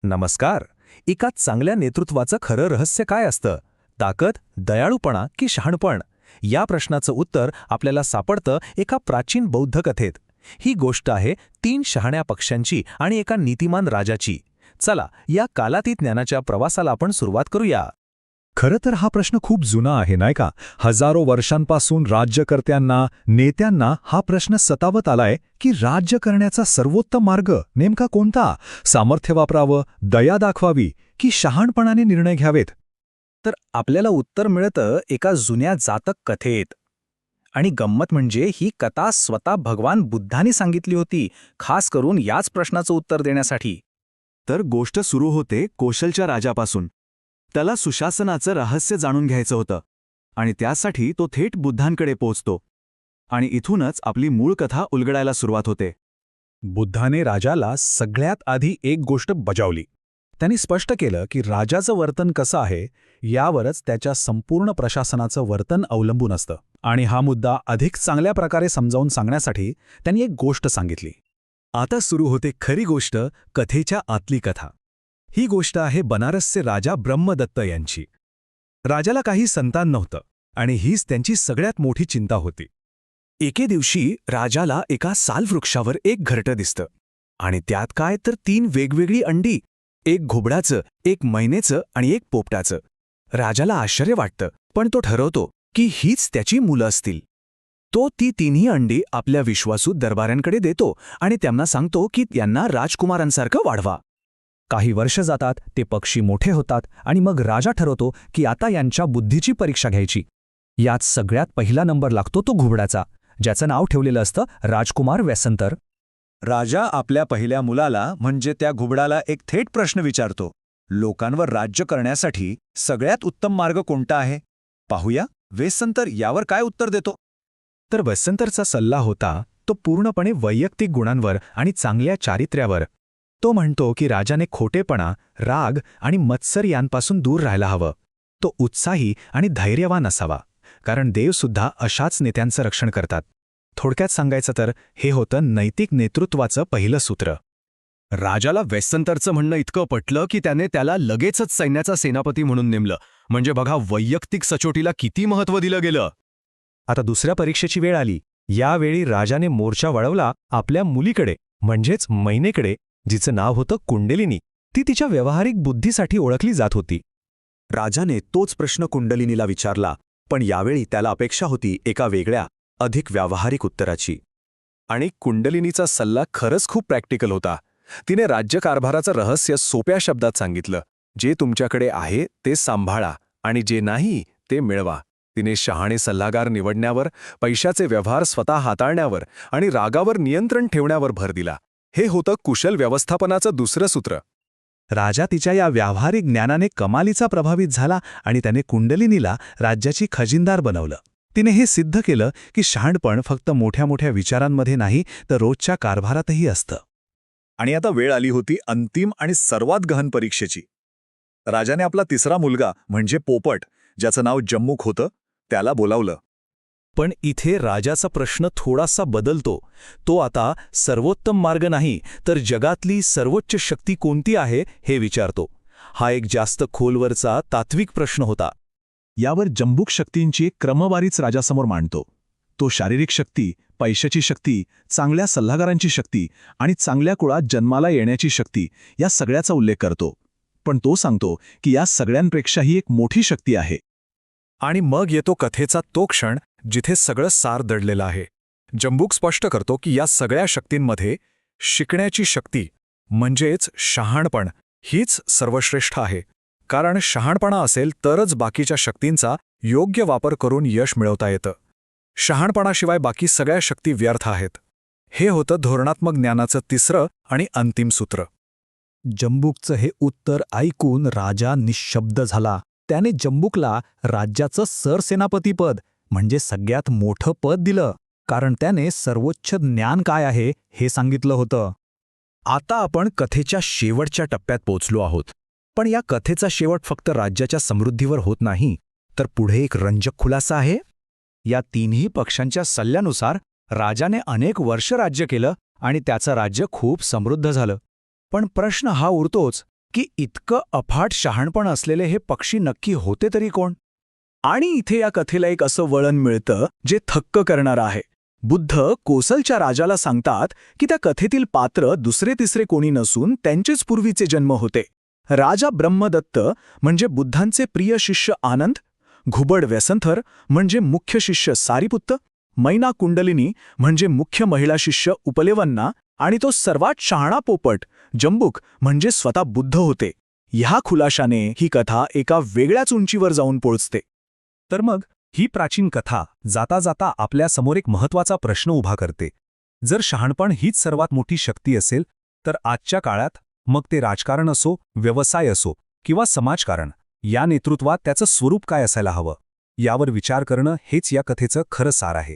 नमस्कार. एका चांगल्या नेतृत्वाचं खरं रहस्य काय असतं? ताकद, दयाळूपणा की शहाणपण? या प्रश्नाचं उत्तर आपल्याला सापडतं एका प्राचीन बौद्ध कथेत. ही गोष्ट आहे 3 शहाण्या पक्ष्यांची आणि एका नीतिमान राजाची. चला, या कालातीत ज्ञानाच्या प्रवासाला आपण सुरुवात करूया. खरं तर हा प्रश्न खूप जुना आहे नाही का? हजारो वर्षांपासून राज्यकर्त्यांना, नेत्यांना हा प्रश्न सतावत आलाय की राज्य करण्याचा सर्वोत्तम मार्ग नेमका कोणता? सामर्थ्य वापरावं, दया दाखवावी की शहाणपणाने निर्णय घ्यावेत? तर आपल्याला उत्तर मिळतं एका जुन्या जातक कथेत. आणि गंमत म्हणजे ही कथा स्वतः भगवान बुद्धांनी सांगितली होती, खास करून याच प्रश्नाचं उत्तर देण्यासाठी. तर गोष्ट सुरू होते कौशलच्या राजापासून. त्याला सुशासनाचं रहस्य जाणून घ्यायचं होतं आणि त्यासाठी तो थेट बुद्धांकडे पोहोचतो. आणि इथूनच आपली मूळ कथा उलगडायला सुरुवात होते. बुद्धाने राजाला सगळ्यात आधी एक गोष्ट बजावली. त्यांनी स्पष्ट केलं की राजाचं वर्तन कसं आहे यावरच त्याच्या संपूर्ण प्रशासनाचं वर्तन अवलंबून असतं. आणि हा मुद्दा अधिक चांगल्या प्रकारे समजावून सांगण्यासाठी त्यांनी एक गोष्ट सांगितली. आता सुरू होते खरी गोष्ट, कथेच्या आतली कथा. ही गोष्ट आहे बनारसचे राजा ब्रह्मदत्त यांची. राजाला काही संतान नव्हतं आणि हीच त्यांची सगळ्यात मोठी चिंता होती. एके दिवशी राजाला एका सालवृक्षावर एक घरटं दिसतं आणि त्यात काय तर 3 वेगवेगळी अंडी, एक घुबडाचं, एक मैनेचं आणि एक पोपटाचं. राजाला आश्चर्य वाटतं, पण तो ठरवतो की हीच त्याची मुलं असतील. तो ती 3ही अंडी आपल्या विश्वासू दरबाऱ्यांकडे देतो आणि त्यांना सांगतो की त्यांना राजकुमारांसारखं वाढवा. काही वर्ष जातात, ते पक्षी मोठे होतात आणि मग राजा ठरवतो की आता यांच्या बुद्धीची परीक्षा घ्यायची. यात सगळ्यात पहिला नंबर लागतो तो घुबडाचा, ज्याचं नाव ठेवलेलं असतं राजकुमार व्यसंतर. राजा आपल्या पहिल्या मुलाला म्हणजे त्या घुबडाला एक थेट प्रश्न विचारतो. लोकांवर राज्य करण्यासाठी सगळ्यात उत्तम मार्ग कोणता आहे? पाहूया वेसंतर यावर काय उत्तर देतो. तर व्यसंतरचा सल्ला होता तो पूर्णपणे वैयक्तिक गुणांवर आणि चांगल्या चारित्र्यावर. तो म्हणतो की राजाने खोटेपणा, राग आणि मत्सर यांपासून दूर राहायला हवं. तो उत्साही आणि धैर्यवान असावा, कारण देवसुद्धा अशाच नेत्यांचं रक्षण करतात. थोडक्यात सांगायचं तर हे होतं नैतिक नेतृत्वाचं पहिलं सूत्र. राजाला वेसंतरचं म्हणणं इतकं पटलं की त्याने त्याला लगेचच सैन्याचा सेनापती म्हणून नेमलं. म्हणजे बघा वैयक्तिक सचोटीला किती महत्त्व दिलं गेलं. आता दुसऱ्या परीक्षेची वेळ आली. यावेळी राजाने मोर्चा वळवला आपल्या मुलीकडे, म्हणजेच मैनेकडे, जिचं नाव होतं कुंडलिनी. ती तिच्या व्यावहारिक बुद्धीसाठी ओळखली जात होती. राजाने तोच प्रश्न कुंडलिनीला विचारला, पण यावेळी त्याला अपेक्षा होती एका वेगळ्या, अधिक व्यावहारिक उत्तराची. आणि कुंडलिनीचा सल्ला खरंच खूप प्रॅक्टिकल होता. तिने राज्यकारभाराचं रहस्य सोप्या शब्दात सांगितलं. जे तुमच्याकडे आहे ते सांभाळा आणि जे नाही ते मिळवा. तिने शहाणे सल्लागार निवडण्यावर, पैशाचे व्यवहार स्वतः हाताळण्यावर आणि रागावर नियंत्रण ठेवण्यावर भर दिला. हे होतं कुशल व्यवस्थापनाचं दुसरं सूत्र. राजा तिच्या या व्यावहारिक ज्ञानाने कमालीचा प्रभावित झाला आणि त्याने कुंडलिनीला राज्याची खजिनदार बनवलं. तिने हे सिद्ध केलं की शहाणपण फक्त मोठ्या मोठ्या विचारांमध्ये नाही तर रोजच्या कारभारातही असतं. आणि आता वेळ आली होती अंतिम आणि सर्वात गहन परीक्षेची. राजाने आपला तिसरा मुलगा म्हणजे पोपट, ज्याचं नाव जम्मुक होतं, त्याला बोलावलं. पण इथे राजाचा प्रश्न थोडासा बदलतो. तो आता सर्वोत्तम मार्ग नाही तर जगातली सर्वोच्च शक्ती कोणती आहे हे विचारतो. हा एक जास्त खोलवरचा तात्विक प्रश्न होता. यावर जम्बूक शक्तींची एक क्रमवारीच राजासमोर मांडतो. तो शारीरिक शक्ती, पैशाची शक्ती, चांगल्या सल्लागारांची शक्ती आणि चांगल्या कुळात जन्माला येण्याची शक्ती या सगळ्याचा उल्लेख करतो. पण तो सांगतो की या सगळ्यांपेक्षाही एक मोठी शक्ती आहे. आणि मग येतो कथेचा तो क्षण जिथे सगळं सार दडलेलं आहे. जम्बूक स्पष्ट करतो की या सगळ्या शक्तींमध्ये शिकण्याची शक्ती म्हणजेच शहाणपण हीच सर्वश्रेष्ठ आहे. कारण शहाणपणा असेल तरच बाकीच्या शक्तींचा योग्य वापर करून यश मिळवता येतं. शहाणपणाशिवाय बाकी सगळ्या शक्ती व्यर्थ आहेत. हे होतं धोरणात्मक ज्ञानाचं तिसरं आणि अंतिम सूत्र. जम्बूकचं हे उत्तर ऐकून राजा निःशब्द झाला. त्याने जम्बूकला राज्याचं सरसेनापतीपद म्हणजे सगळ्यात मोठं पद दिलं, कारण त्याने सर्वोच्च ज्ञान काय आहे हे सांगितलं होतं. आता आपण कथेच्या शेवटच्या टप्प्यात पोचलो आहोत. पण या कथेचा शेवट फक्त राज्याच्या समृद्धीवर होत नाही, तर पुढे एक रंजक खुलासा आहे. या 3ही पक्षांच्या सल्ल्यानुसार राजाने अनेक वर्ष राज्य केलं आणि त्याचं राज्य खूप समृद्ध झालं. पण प्रश्न हा उरतोच की इतकं अफाट शहाणपण असलेले हे पक्षी नक्की होते तरी कोण? आणि इथे या कथेला एक असं वळण मिळतं जे थक्क करणारं आहे. बुद्ध कोसलच्या राजाला सांगतात की त्या कथेतील पात्र दुसरे तिसरे कोणी नसून त्यांचेच पूर्वीचे जन्म होते. राजा ब्रह्मदत्त म्हणजे बुद्धांचे प्रिय शिष्य आनंद, घुबड व्यसनथर म्हणजे मुख्य शिष्य सारिपुत्त, मैना कुंडलिनी म्हणजे मुख्य महिला शिष्य उपलेवन्ना आणि तो सर्वात शहाणा पोपट जंबूक म्हणजे स्वतः बुद्ध होते. ह्या खुलाशाने ही कथा एका वेगळ्याच उंचीवर जाऊन पोहोचते. तर मग ही प्राचीन कथा जाता जाता आपल्यासमोर एक महत्त्वाचा प्रश्न उभा करते. जर शहाणपण हीच सर्वात मोठी शक्ती असेल तर आजच्या काळात, मग ते राजकारण असो, व्यवसाय असो किंवा समाजकारण, या नेतृत्वात त्याचं स्वरूप काय असायला हवं, यावर विचार करणं हेच या कथेचं खरं सार आहे.